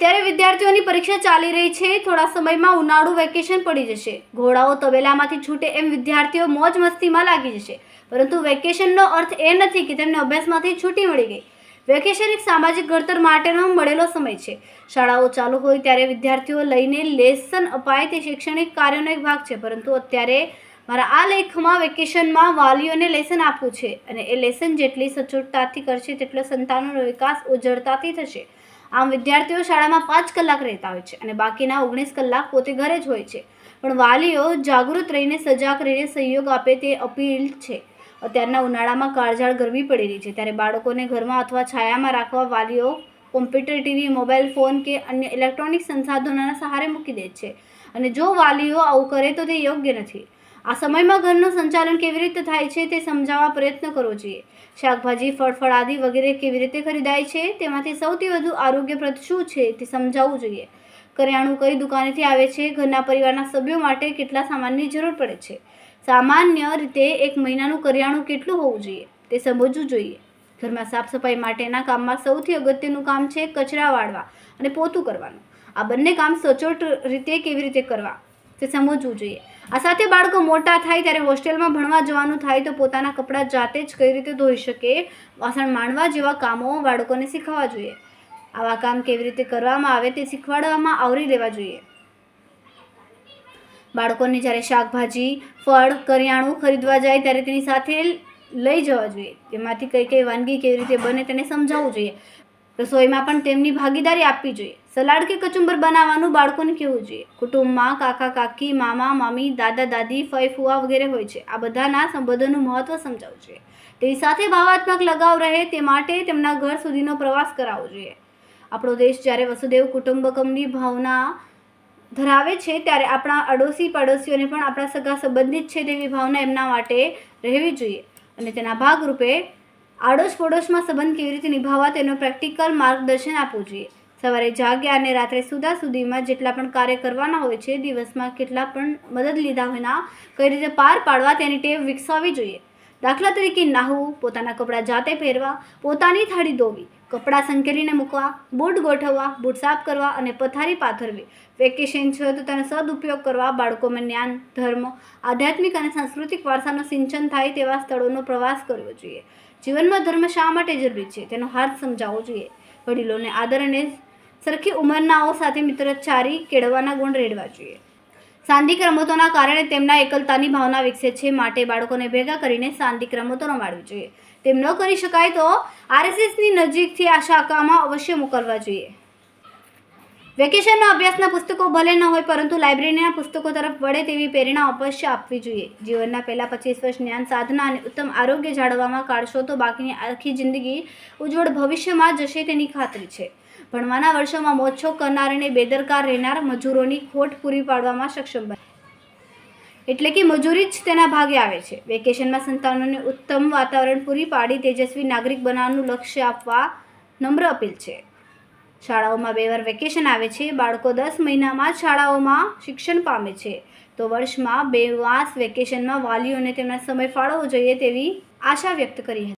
અત્યારે વિદ્યાર્થીઓની પરીક્ષા ચાલી રહી છે। થોડા સમયમાં ઉનાળુ વેકેશન પડી જશે। ઘોડાઓ તબેલામાંથી છૂટે એમ વિદ્યાર્થીઓ મોજ મસ્તીમાં લાગી જશે। પરંતુ વેકેશનનો અર્થ એ નથી કે તેમને અભ્યાસમાંથી છૂટી મળી ગઈ। વેકેશન એક સામાજિક ઘડતર માટેનો મળેલો સમય છે। શાળાઓ ચાલુ હોય ત્યારે વિદ્યાર્થીઓ લઈને લેસન અપાય તે શૈક્ષણિક કાર્યનો એક ભાગ છે। પરંતુ અત્યારે મારા આ લેખમાં વેકેશનમાં વાલીઓને લેસન આપવું છે અને એ લેસન જેટલી સચોટતાથી કરશે તેટલો સંતાનોનો વિકાસ ઉજળતાથી થશે। આમ વિદ્યાર્થીઓ શાળામાં 5 કલાક રહેતા હોય છે અને બાકીના 19 કલાક પોતે ઘરે જ હોય છે। પણ વાલીઓ જાગૃત રહીને સજાગ રહીને સહયોગ આપે તે અપીલ છે। અત્યારના ઉનાળામાં કાળઝાળ ગરમી પડી રહી છે ત્યારે બાળકોને ઘરમાં અથવા છાયામાં રાખવા વાલીઓ કોમ્પ્યુટર, ટીવી, મોબાઈલ ફોન કે અન્ય ઇલેક્ટ્રોનિક સંસાધનોના સહારે મૂકી દે છે અને જો વાલીઓ આવું કરે તો તે યોગ્ય નથી। આ સમયમાં ઘરનું સંચાલન કેવી રીતે થાય છે તે સમજાવવા પ્રયત્ન કરવો જોઈએ। શાકભાજી, ફળ, ફળાદી વગેરે કેવી રીતે ખરીદાય છે તેમાંથી સૌથી વધુ આરોગ્યપ્રદ શું છે તે સમજાવવું જોઈએ। કરિયાણું કઈ દુકાનેથી આવે છે, ઘરના પરિવારના સભ્યો માટે કેટલા સામાનની જરૂર પડે છે, સામાન્ય રીતે એક મહિનાનું કરિયાણું કેટલું હોવું જોઈએ તે સમજવું જોઈએ। ઘરમાં સાફ સફાઈ માટેના કામમાં સૌથી અગત્યનું કામ છે કચરા વાળવા અને પોતું કરવાનું। આ બંને કામ સચોટ રીતે કેવી રીતે કરવા તે સમજવું જોઈએ। આ સાથે બાળકો મોટા થાય ત્યારે હોસ્ટેલમાં ભણવા જવાનું થાય તો પોતાના કપડાં જાતે જ કઈ રીતે ધોઈ શકે, વાસણ માંડવા જેવા કામો બાળકોને શીખવવા જોઈએ। આવા કામ કેવી રીતે કરવામાં આવે તે શીખવાડવામાં આવરી લેવા જોઈએ। બાળકોને જ્યારે શાકભાજી, ફળ, કરિયાણું ખરીદવા જાય ત્યારે તેની સાથે લઈ જવા જોઈએ। તેમાંથી કઈ વાનગી કેવી રીતે બને તેને સમજાવવું જોઈએ। રસોઈમાં પણ તેમની ભાગીદારી આપવી જોઈએ। સલાડ કે કચુંબર બનાવવાનું બાળકોને કહેવું જોઈએ। કુટુંબમાં કાકા કાકી, મામા મામી, દાદા દાદી, ફઈ ફુવા વગેરે હોય છે। આ બધાના સંબંધોનું મહત્વ સમજાવવું જોઈએ। તેની સાથે ભાવનાત્મક લગાવ રહે તે માટે તેમના ઘર સુધીનો પ્રવાસ કરાવવો જોઈએ। આપણો દેશ જ્યારે વસુદેવ કુટુંબકમની ભાવના ધરાવે છે ત્યારે આપણા અડોશી પડોશીઓને પણ આપણા સગા સંબંધિત છે તેવી ભાવના એમના માટે રહેવી જોઈએ અને તેના ભાગરૂપે આડોશ પડોશમાં સંબંધ કેવી રીતે નિભાવવા તેનું પ્રેક્ટિકલ માર્ગદર્શન આપવું જોઈએ। સવારે જાગ્યા અને રાત્રે સુધા સુધીમાં જેટલા પણ કાર્ય કરવાના હોય છે, દિવસમાં કેટલા પણ મદદ લીધા વિના કઈ રીતે પાર પાડવા તેની ટેવ વિકસાવવી જોઈએ। દાખલા તરીકે નાહવું, પોતાના કપડાં જાતે પહેરવા, પોતાની થાળી ધોવી, કપડાં સંકેલીને મૂકવા, બૂટ ગોઠવવા, બૂટ સાફ કરવા અને પથારી પાથરવી। વેકેશન છે તો તેનો સદુપયોગ કરવા, બાળકોમાં જ્ઞાન, ધર્મ, આધ્યાત્મિક અને સાંસ્કૃતિક વારસાનું સિંચન થાય તેવા સ્થળોનો પ્રવાસ કરવો જોઈએ। જીવનમાં ધર્મ શા માટે જરૂરી છે તેનો અર્થ સમજાવવો જોઈએ। વડીલોને આદર અને સરખી ઉંમરનાઓ સાથે મિત્રચારી કેળવવાના ગુણ રેડવા જોઈએ। સાંદિક રમતોના કારણે તેમના એકલતાની ભાવના વિકસે છે માટે બાળકોને ભેગા કરીને સાંદિક રમતો રમાડવી જોઈએ। તેમ ન કરી શકાય તો RSSની નજીકથી આ શાખામાં અવશ્ય મોકલવા જોઈએ। વેકેશનના અભ્યાસના પુસ્તકો ભલે ન હોય પરંતુ લાઇબ્રેરીના પુસ્તકો તરફ વળે તેવી પ્રેરણા અવશ્ય આપવી જોઈએ। જીવનના પહેલા 25 વર્ષ જ્ઞાન સાધના અને ઉત્તમ આરોગ્ય જાળવવામાં કાઢશો તો બાકીની આખી જિંદગી ઉજ્જવળ ભવિષ્યમાં જશે તેની ખાતરી છે। ભણવાના વર્ષોમાં મોજશોખ કરનાર અને બેદરકાર રહેનાર મજૂરોની ખોટ પૂરી પાડવામાં સક્ષમ બને એટલે કે મજૂરી જ તેના ભાગે આવે છે। વેકેશનમાં સંતાનોને ઉત્તમ વાતાવરણ પૂરી પાડી તેજસ્વી નાગરિક બનાવવાનું લક્ષ્ય આપવા નમ્ર અપીલ છે। શાળાઓમાં 2 વાર વેકેશન આવે છે। બાળકો 10 મહિનામાં શાળાઓમાં શિક્ષણ પામે છે તો વર્ષમાં 2 માસ વેકેશનમાં વાલીઓને તેમના સમય ફાળવવો જોઈએ તેવી આશા વ્યક્ત કરી હતી।